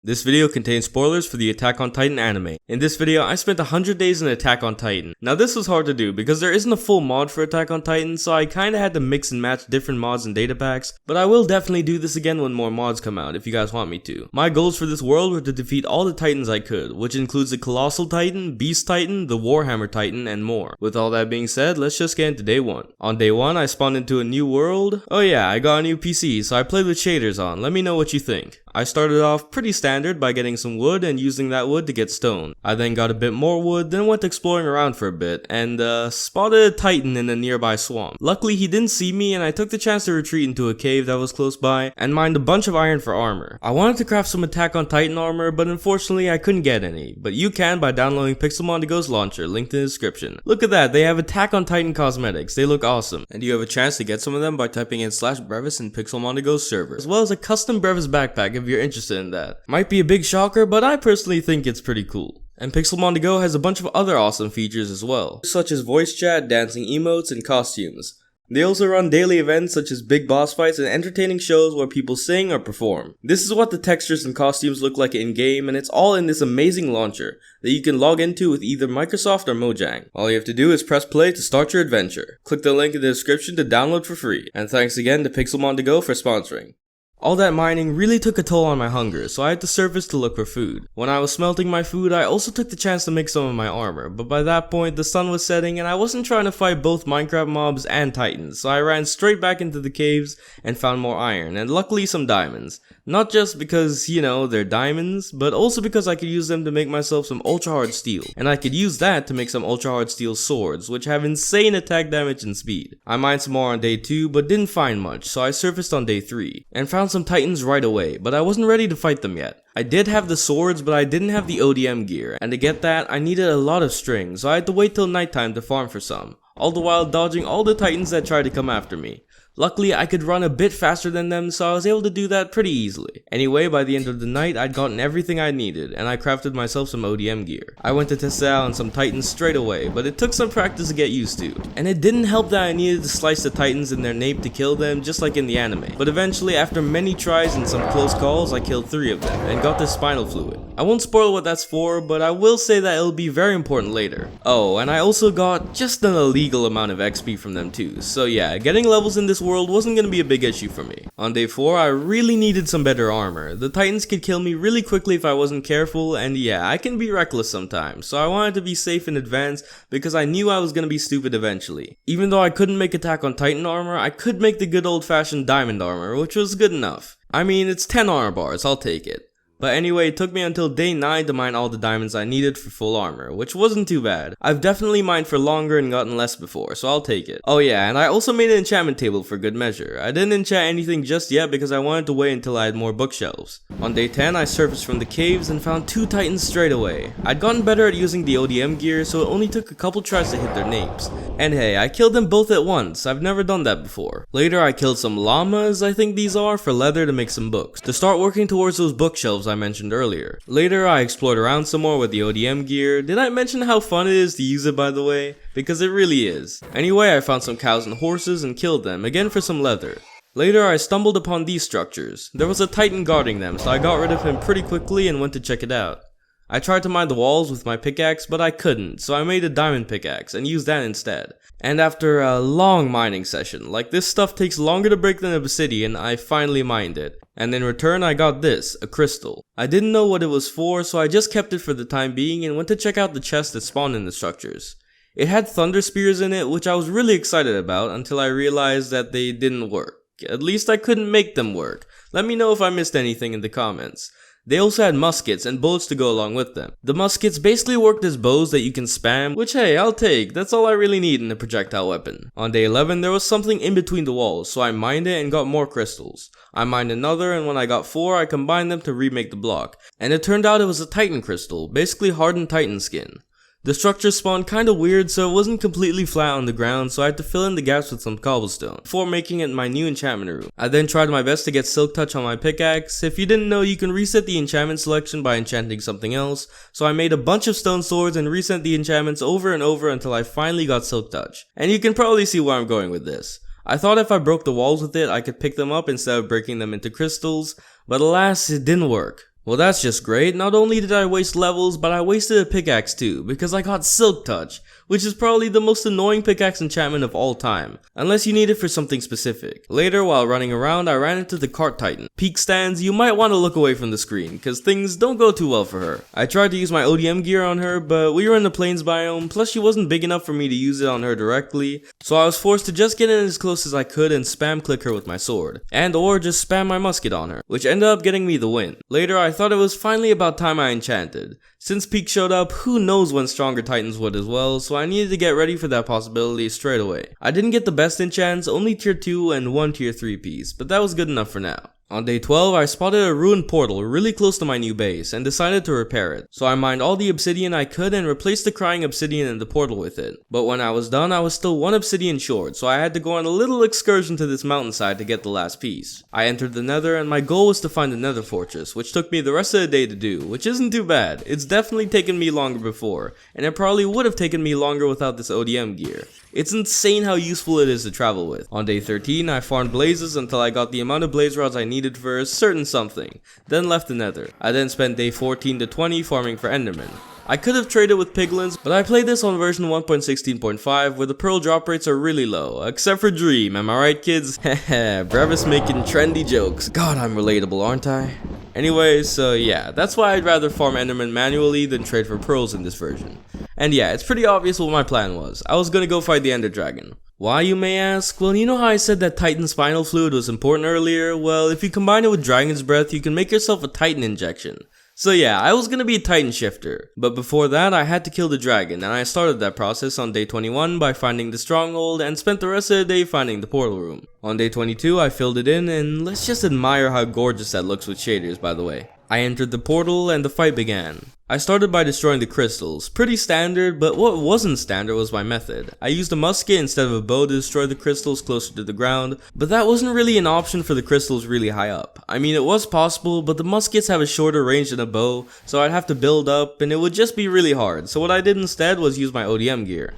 This video contains spoilers for the Attack on Titan anime. In this video, I spent 100 days in Attack on Titan. Now this was hard to do because there isn't a full mod for Attack on Titan, so I kinda had to mix and match different mods and data packs, but I will definitely do this again when more mods come out if you guys want me to. My goals for this world were to defeat all the Titans I could, which includes the Colossal Titan, Beast Titan, the Warhammer Titan, and more. With all that being said, let's just get into day 1. On day 1, I spawned into a new world. Oh yeah, I got a new PC, so I played with shaders on. Let me know what you think. I started off pretty standard by getting some wood and using that wood to get stone. I then got a bit more wood, then went exploring around for a bit, and spotted a Titan in a nearby swamp. Luckily he didn't see me and I took the chance to retreat into a cave that was close by and mined a bunch of iron for armor. I wanted to craft some Attack on Titan armor, but unfortunately I couldn't get any, but you can by downloading Pixelmondigo's launcher, linked in the description. Look at that, they have Attack on Titan cosmetics, they look awesome, and you have a chance to get some of them by typing in /Brevis in Pixelmondigo's server, as well as a custom Brevis backpack if you're interested in that. Might be a big shocker, but I personally think it's pretty cool. And Pixelmondigo has a bunch of other awesome features as well, such as voice chat, dancing emotes, and costumes. They also run daily events such as big boss fights and entertaining shows where people sing or perform. This is what the textures and costumes look like in game, and it's all in this amazing launcher that you can log into with either Microsoft or Mojang. All you have to do is press play to start your adventure. Click the link in the description to download for free. And thanks again to Pixelmondigo for sponsoring. All that mining really took a toll on my hunger, so I had to surface to look for food. When I was smelting my food, I also took the chance to make some of my armor, but by that point the sun was setting and I wasn't trying to fight both Minecraft mobs and Titans, so I ran straight back into the caves and found more iron, and luckily some diamonds. Not just because, you know, they're diamonds, but also because I could use them to make myself some ultra hard steel, and I could use that to make some ultra hard steel swords, which have insane attack damage and speed. I mined some more on day 2, but didn't find much, so I surfaced on day 3, and found some Titans right away, but I wasn't ready to fight them yet. I did have the swords, but I didn't have the ODM gear, and to get that, I needed a lot of string, so I had to wait till nighttime to farm for some, all the while dodging all the Titans that tried to come after me. Luckily, I could run a bit faster than them, so I was able to do that pretty easily. Anyway, by the end of the night, I'd gotten everything I needed, and I crafted myself some ODM gear. I went to test it out on some Titans straight away, but it took some practice to get used to. And it didn't help that I needed to slice the Titans in their nape to kill them, just like in the anime. But eventually, after many tries and some close calls, I killed 3 of them, and got their spinal fluid. I won't spoil what that's for, but I will say that it'll be very important later. Oh, and I also got just an illegal amount of XP from them too, so yeah, getting levels in this world wasn't gonna be a big issue for me. On day 4, I really needed some better armor. The Titans could kill me really quickly if I wasn't careful, and yeah, I can be reckless sometimes, so I wanted to be safe in advance because I knew I was gonna be stupid eventually. Even though I couldn't make Attack on Titan armor, I could make the good old-fashioned diamond armor, which was good enough. I mean, it's 10 armor bars, I'll take it. But anyway, it took me until day 9 to mine all the diamonds I needed for full armor, which wasn't too bad. I've definitely mined for longer and gotten less before, so I'll take it. Oh yeah, and I also made an enchantment table for good measure. I didn't enchant anything just yet because I wanted to wait until I had more bookshelves. On day 10, I surfaced from the caves and found 2 Titans straight away. I'd gotten better at using the ODM gear, so it only took a couple tries to hit their napes. And hey, I killed them both at once, I've never done that before. Later I killed some llamas, I think these are, for leather to make some books, to start working towards those bookshelves I mentioned earlier. Later, I explored around some more with the ODM gear. Did I mention how fun it is to use it, by the way? Because it really is. Anyway, I found some cows and horses and killed them, again for some leather. Later, I stumbled upon these structures. There was a Titan guarding them, so I got rid of him pretty quickly and went to check it out. I tried to mine the walls with my pickaxe, but I couldn't, so I made a diamond pickaxe and used that instead. And after a long mining session, like this stuff takes longer to break than obsidian, I finally mined it. And in return I got this, a crystal. I didn't know what it was for, so I just kept it for the time being and went to check out the chest that spawned in the structures. It had thunder spears in it, which I was really excited about until I realized that they didn't work. At least I couldn't make them work. Let me know if I missed anything in the comments. They also had muskets and bullets to go along with them. The muskets basically worked as bows that you can spam, which hey, I'll take, that's all I really need in a projectile weapon. On day 11, there was something in between the walls, so I mined it and got more crystals. I mined another, and when I got 4, I combined them to remake the block. And it turned out it was a Titan crystal, basically hardened Titan skin. The structure spawned kinda weird, so it wasn't completely flat on the ground, so I had to fill in the gaps with some cobblestone before making it my new enchantment room. I then tried my best to get Silk Touch on my pickaxe. If you didn't know, you can reset the enchantment selection by enchanting something else, so I made a bunch of stone swords and reset the enchantments over and over until I finally got Silk Touch. And you can probably see where I'm going with this. I thought if I broke the walls with it, I could pick them up instead of breaking them into crystals, but alas, it didn't work. Well, that's just great. Not only did I waste levels, but I wasted a pickaxe too, because I got Silk Touch, which is probably the most annoying pickaxe enchantment of all time, unless you need it for something specific. Later, while running around, I ran into the Cart Titan. Peak stands, you might want to look away from the screen, cause things don't go too well for her. I tried to use my ODM gear on her, but we were in the plains biome, plus she wasn't big enough for me to use it on her directly, so I was forced to just get in as close as I could and spam click her with my sword, and or just spam my musket on her, which ended up getting me the win. Later, I thought it was finally about time I enchanted. Since Peak showed up, who knows when stronger titans would as well, so I needed to get ready for that possibility straight away. I didn't get the best enchants, only tier 2 and 1 tier 3 piece, but that was good enough for now. On day 12, I spotted a ruined portal really close to my new base and decided to repair it. So I mined all the obsidian I could and replaced the crying obsidian in the portal with it. But when I was done, I was still 1 obsidian short, so I had to go on a little excursion to this mountainside to get the last piece. I entered the nether and my goal was to find the nether fortress, which took me the rest of the day to do, which isn't too bad. It's definitely taken me longer before, and it probably would have taken me longer without this ODM gear. It's insane how useful it is to travel with. On day 13, I farmed blazes until I got the amount of blaze rods I needed for a certain something, then left the nether. I then spent day 14 to 20 farming for enderman. I could have traded with piglins, but I played this on version 1.16.5 where the pearl drop rates are really low, except for Dream, am I right kids? Heh, Brevis making trendy jokes. God, I'm relatable, aren't I? Anyway, so yeah, that's why I'd rather farm enderman manually than trade for pearls in this version. And yeah, it's pretty obvious what my plan was. I was gonna go fight the ender dragon. Why, you may ask? Well, you know how I said that Titan spinal fluid was important earlier? Well, if you combine it with dragon's breath, you can make yourself a Titan injection. So yeah, I was gonna be a Titan shifter, but before that I had to kill the dragon, and I started that process on day 21 by finding the stronghold and spent the rest of the day finding the portal room. On day 22 I filled it in, and let's just admire how gorgeous that looks with shaders, by the way. I entered the portal and the fight began. I started by destroying the crystals, pretty standard, but what wasn't standard was my method. I used a musket instead of a bow to destroy the crystals closer to the ground, but that wasn't really an option for the crystals really high up. I mean, it was possible, but the muskets have a shorter range than a bow, so I'd have to build up and it would just be really hard, so what I did instead was use my ODM gear.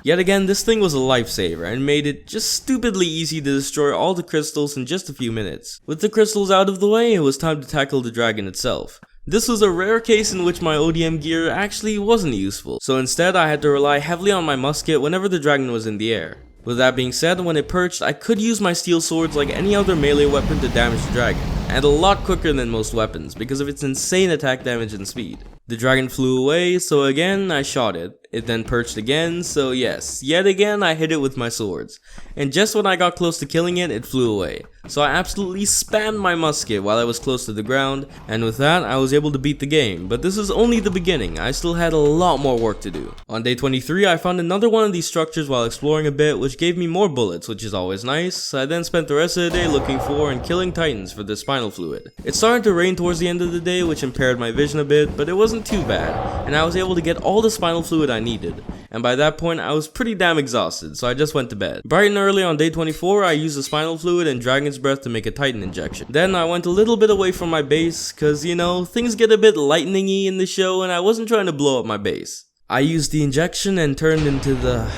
Yet again, this thing was a lifesaver and made it just stupidly easy to destroy all the crystals in just a few minutes. With the crystals out of the way, it was time to tackle the dragon itself. This was a rare case in which my ODM gear actually wasn't useful, so instead I had to rely heavily on my musket whenever the dragon was in the air. With that being said, when it perched, I could use my steel swords like any other melee weapon to damage the dragon, and a lot quicker than most weapons because of its insane attack damage and speed. The dragon flew away, so again I shot it. It then perched again, so yes, yet again I hit it with my swords. And just when I got close to killing it, it flew away. So I absolutely spammed my musket while I was close to the ground, and with that I was able to beat the game. But this is only the beginning, I still had a lot more work to do. On day 23 I found another one of these structures while exploring a bit, which gave me more bullets, which is always nice. I then spent the rest of the day looking for and killing titans for the spinal fluid. It started to rain towards the end of the day, which impaired my vision a bit, but it wasn't too bad, and I was able to get all the spinal fluid I needed. And by that point I was pretty damn exhausted, so I just went to bed. Bright and early on day 24 I used the spinal fluid and dragon's breath to make a titan injection. Then I went a little bit away from my base, cause you know, things get a bit lightning-y in the show and I wasn't trying to blow up my base. I used the injection and turned into the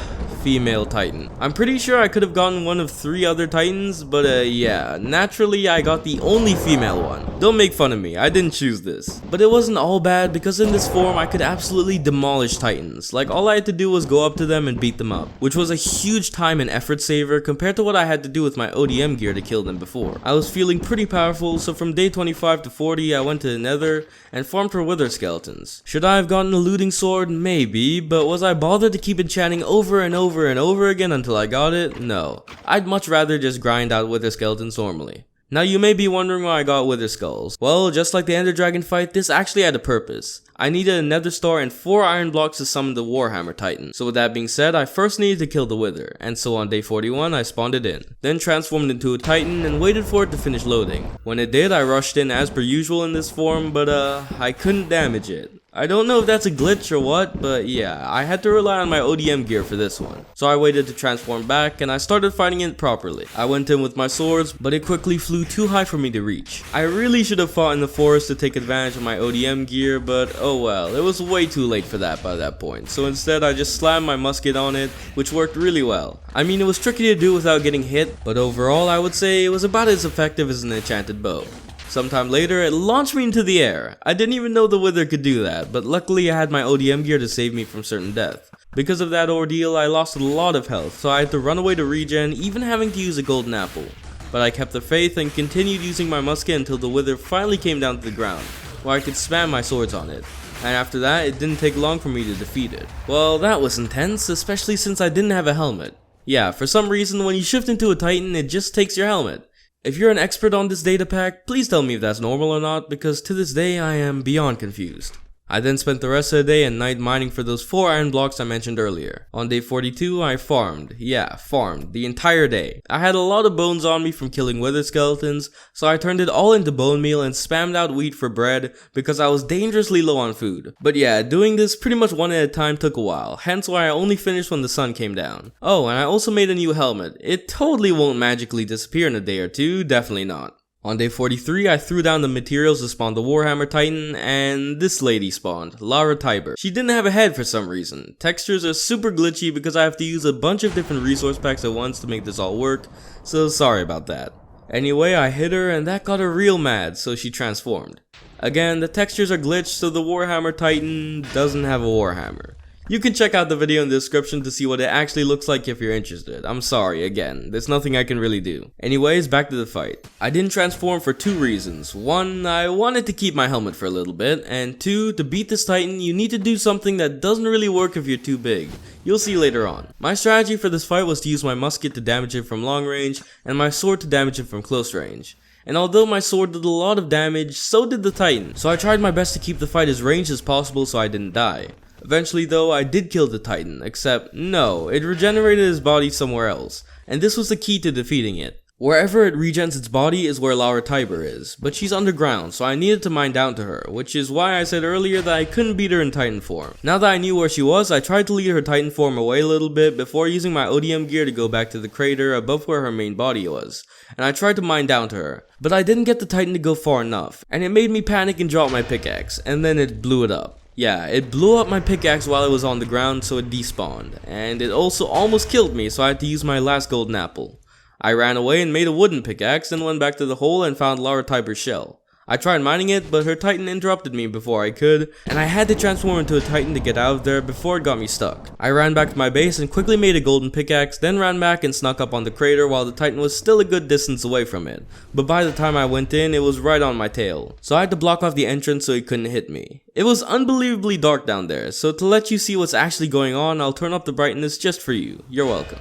female titan. I'm pretty sure I could have gotten one of 3 other titans, but yeah, naturally I got the only female one. Don't make fun of me, I didn't choose this. But it wasn't all bad because in this form I could absolutely demolish titans. Like all I had to do was go up to them and beat them up, which was a huge time and effort saver compared to what I had to do with my ODM gear to kill them before. I was feeling pretty powerful, so from day 25 to 40 I went to the nether and farmed for wither skeletons. Should I have gotten a looting sword? Maybe, but was I bothered to keep enchanting over and over again until I got it? No. I'd much rather just grind out wither skeletons normally. Now you may be wondering why I got wither skulls. Well, just like the ender dragon fight, this actually had a purpose. I needed a nether star and 4 iron blocks to summon the warhammer titan. So with that being said, I first needed to kill the wither, and so on day 41 I spawned it in. Then transformed into a titan and waited for it to finish loading. When it did, I rushed in as per usual in this form, but I couldn't damage it. I don't know if that's a glitch or what, but yeah, I had to rely on my ODM gear for this one. So I waited to transform back and I started fighting it properly. I went in with my swords, but it quickly flew too high for me to reach. I really should have fought in the forest to take advantage of my ODM gear, but oh well, it was way too late for that by that point. So instead I just slammed my musket on it, which worked really well. I mean, it was tricky to do without getting hit, but overall I would say it was about as effective as an enchanted bow. Sometime later, it launched me into the air. I didn't even know the Wither could do that, but luckily I had my ODM gear to save me from certain death. Because of that ordeal, I lost a lot of health, so I had to run away to regen, even having to use a golden apple. But I kept the faith and continued using my musket until the Wither finally came down to the ground, where I could spam my swords on it. And after that, it didn't take long for me to defeat it. Well, that was intense, especially since I didn't have a helmet. Yeah, for some reason, when you shift into a Titan, it just takes your helmet. If you're an expert on this data pack, please tell me if that's normal or not, because to this day I am beyond confused. I then spent the rest of the day and night mining for those 4 iron blocks I mentioned earlier. On day 42, I farmed. Yeah, farmed. The entire day. I had a lot of bones on me from killing wither skeletons, so I turned it all into bone meal and spammed out wheat for bread because I was dangerously low on food. But yeah, doing this pretty much one at a time took a while, hence why I only finished when the sun came down. Oh, and I also made a new helmet. It totally won't magically disappear in a day or two, definitely not. On day 43, I threw down the materials to spawn the Warhammer Titan, and this lady spawned, Lara Tiber. She didn't have a head for some reason. Textures are super glitchy because I have to use a bunch of different resource packs at once to make this all work, so sorry about that. Anyway, I hit her and that got her real mad, so she transformed. Again, the textures are glitched, so the Warhammer Titan doesn't have a Warhammer. You can check out the video in the description to see what it actually looks like if you're interested. I'm sorry, again, there's nothing I can really do. Anyways, back to the fight. I didn't transform for 2 reasons. 1, I wanted to keep my helmet for a little bit, and 2, to beat this Titan, you need to do something that doesn't really work if you're too big. You'll see later on. My strategy for this fight was to use my musket to damage him from long range, and my sword to damage him from close range. And although my sword did a lot of damage, so did the Titan, so I tried my best to keep the fight as ranged as possible so I didn't die. Eventually though, I did kill the Titan, except no, it regenerated his body somewhere else, and this was the key to defeating it. Wherever it regens its body is where Lara Tiber is, but she's underground, so I needed to mine down to her, which is why I said earlier that I couldn't beat her in Titan form. Now that I knew where she was, I tried to lead her Titan form away a little bit before using my ODM gear to go back to the crater above where her main body was, and I tried to mine down to her, but I didn't get the Titan to go far enough, and it made me panic and drop my pickaxe, and then it blew it up. Yeah, it blew up my pickaxe while it was on the ground, so it despawned, and it also almost killed me, so I had to use my last golden apple. I ran away and made a wooden pickaxe, then went back to the hole and found Lara Tiber's shell. I tried mining it, but her Titan interrupted me before I could, and I had to transform into a Titan to get out of there before it got me stuck. I ran back to my base and quickly made a golden pickaxe, then ran back and snuck up on the crater while the Titan was still a good distance away from it. But by the time I went in, it was right on my tail, so I had to block off the entrance so he couldn't hit me. It was unbelievably dark down there, so to let you see what's actually going on, I'll turn up the brightness just for you. You're welcome.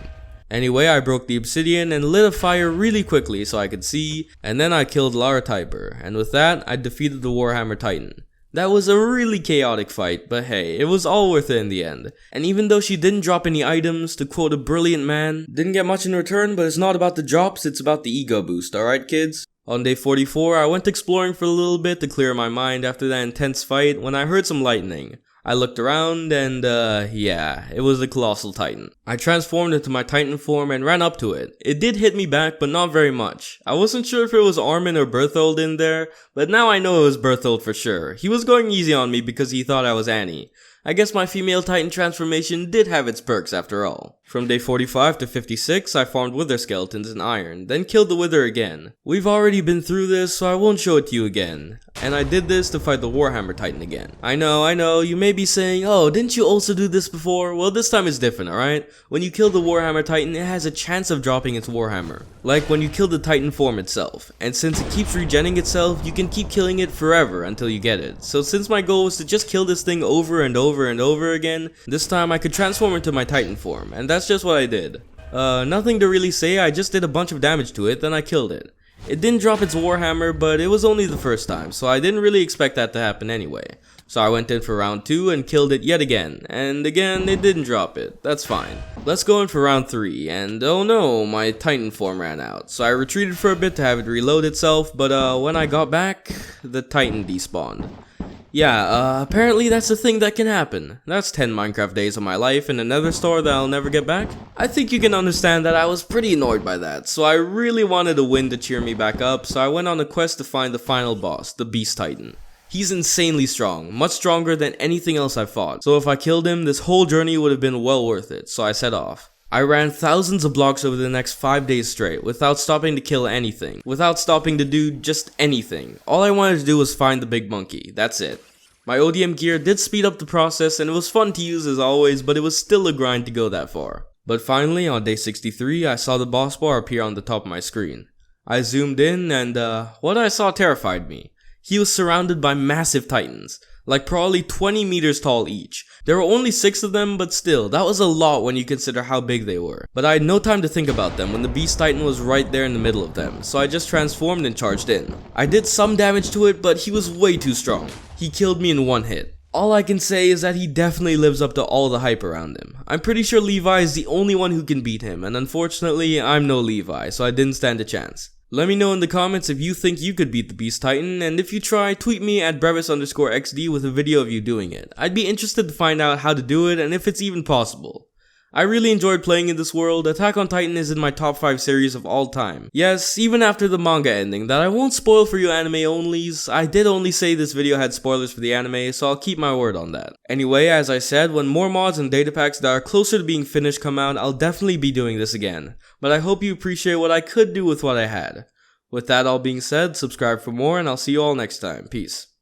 Anyway, I broke the obsidian and lit a fire really quickly so I could see, and then I killed Lara Tiber, and with that, I defeated the Warhammer Titan. That was a really chaotic fight, but hey, it was all worth it in the end. And even though she didn't drop any items, to quote a brilliant man, didn't get much in return, but it's not about the drops, it's about the ego boost, alright kids? On day 44, I went exploring for a little bit to clear my mind after that intense fight when I heard some lightning. I looked around and yeah, it was a colossal Titan. I transformed into my Titan form and ran up to it. It did hit me back, but not very much. I wasn't sure if it was Armin or Berthold in there, but now I know it was Berthold for sure. He was going easy on me because he thought I was Annie. I guess my female Titan transformation did have its perks after all. From day 45 to 56, I farmed wither skeletons in iron, then killed the wither again. We've already been through this, so I won't show it to you again. And I did this to fight the Warhammer Titan again. I know, you may be saying, oh, didn't you also do this before? Well, this time is different, alright? When you kill the Warhammer Titan, it has a chance of dropping its Warhammer. Like when you kill the Titan form itself. And since it keeps regenning itself, you can keep killing it forever until you get it. So since my goal was to just kill this thing over and over and over again, this time I could transform into my Titan form, and that's just what I did. Nothing to really say, I just did a bunch of damage to it, then I killed it. It didn't drop its Warhammer, but it was only the first time, so I didn't really expect that to happen anyway. So I went in for round 2 and killed it yet again, and again it didn't drop it, that's fine. Let's go in for round 3, and oh no, my Titan form ran out, so I retreated for a bit to have it reload itself, but when I got back, the Titan despawned. Yeah, apparently that's a thing that can happen. That's 10 Minecraft days of my life in another store that I'll never get back. I think you can understand that I was pretty annoyed by that, so I really wanted a win to cheer me back up, so I went on a quest to find the final boss, the Beast Titan. He's insanely strong, much stronger than anything else I've fought, so if I killed him, this whole journey would have been well worth it, so I set off. I ran thousands of blocks over the next 5 days straight, without stopping to kill anything, without stopping to do just anything. All I wanted to do was find the big monkey, that's it. My ODM gear did speed up the process and it was fun to use as always, but it was still a grind to go that far. But finally, on day 63, I saw the boss bar appear on the top of my screen. I zoomed in and what I saw terrified me. He was surrounded by massive titans, like probably 20 meters tall each. There were only 6 of them, but still, that was a lot when you consider how big they were. But I had no time to think about them when the beast titan was right there in the middle of them, so I just transformed and charged in. I did some damage to it, but he was way too strong. He killed me in one hit. All I can say is that he definitely lives up to all the hype around him. I'm pretty sure Levi is the only one who can beat him, and unfortunately, I'm no Levi, so I didn't stand a chance. Let me know in the comments if you think you could beat the Beast Titan, and if you try, tweet me at Brevis_XD with a video of you doing it. I'd be interested to find out how to do it and if it's even possible. I really enjoyed playing in this world. Attack on Titan is in my top 5 series of all time. Yes, even after the manga ending that I won't spoil for you anime onlys. I did only say this video had spoilers for the anime, so I'll keep my word on that. Anyway, as I said, when more mods and data packs that are closer to being finished come out, I'll definitely be doing this again. But I hope you appreciate what I could do with what I had. With that all being said, subscribe for more and I'll see you all next time. Peace.